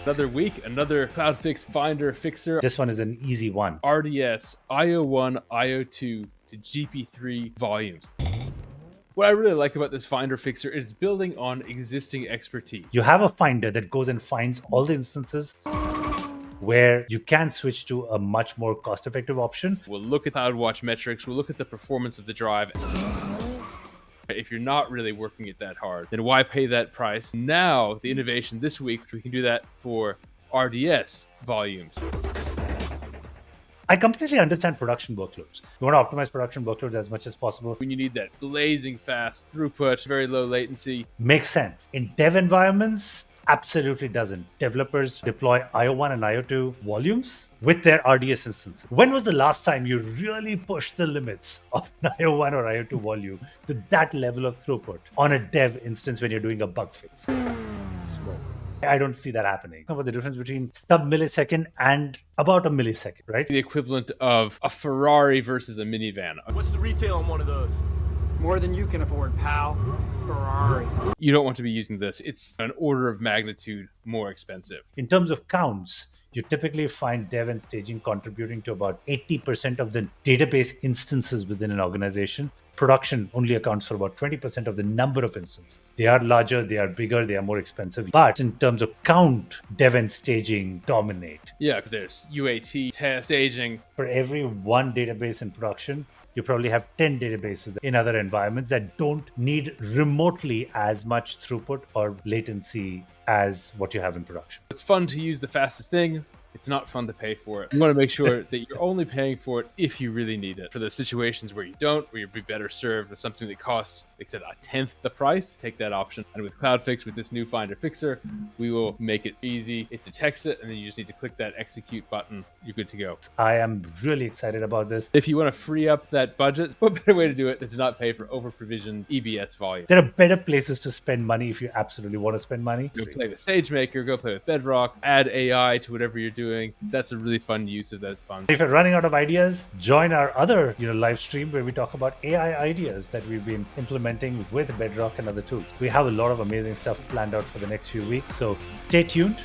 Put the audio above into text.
Another week, another CloudFix Finder fixer. This one is an easy one. RDS IO1, IO2 to GP3 volumes. What I really like about this Finder fixer is building on existing expertise. You have a Finder that goes and finds all the instances where you can switch to a much more cost-effective option. We'll look at CloudWatch metrics, we'll look at the performance of the drive. If you're not really working it that hard, then why pay that price? Now, the innovation this week, we can do that for RDS volumes. I completely understand production workloads. You want to optimize production workloads as much as possible. When you need that blazing fast throughput, very low latency. Makes sense. In dev environments, absolutely doesn't. Developers deploy IO1 and IO2 volumes with their RDS instances. When was the last time you really pushed the limits of an IO1 or IO2 volume to that level of throughput on a dev instance when you're doing a bug fix? I don't see that happening. About the difference between sub-millisecond and about a millisecond, right? The equivalent of a Ferrari versus a minivan. What's the retail on one of those? More than you can afford, pal. Ferrari. You don't want to be using this. It's an order of magnitude more expensive. In terms of counts, you typically find dev and staging contributing to about 80% of the database instances within an organization. Production only accounts for about 20% of the number of instances. They are larger, they are bigger, they are more expensive. But in terms of count, dev and staging dominate. Yeah, because there's UAT, test, staging. For every one database in production, you probably have 10 databases in other environments that don't need remotely as much throughput or latency as what you have in production. It's fun to use the fastest thing. It's not fun to pay for it. You want to make sure that you're only paying for it if you really need it. For the situations where you don't, where you'd be better served with something that costs, like I said, a tenth the price, take that option. And with CloudFix, with this new Finder fixer, we will make it easy. It detects it, and then you just need to click that execute button. You're good to go. I am really excited about this. If you want to free up that budget, what better way to do it than to not pay for over-provisioned EBS volume? There are better places to spend money if you absolutely want to spend money. Go play with SageMaker, go play with Bedrock, add AI to whatever you're doing. That's a really fun use of that funds. If you're running out of ideas, join our other live stream where we talk about AI ideas that we've been implementing with Bedrock and other tools. We have a lot of amazing stuff planned out for the next few weeks, so stay tuned.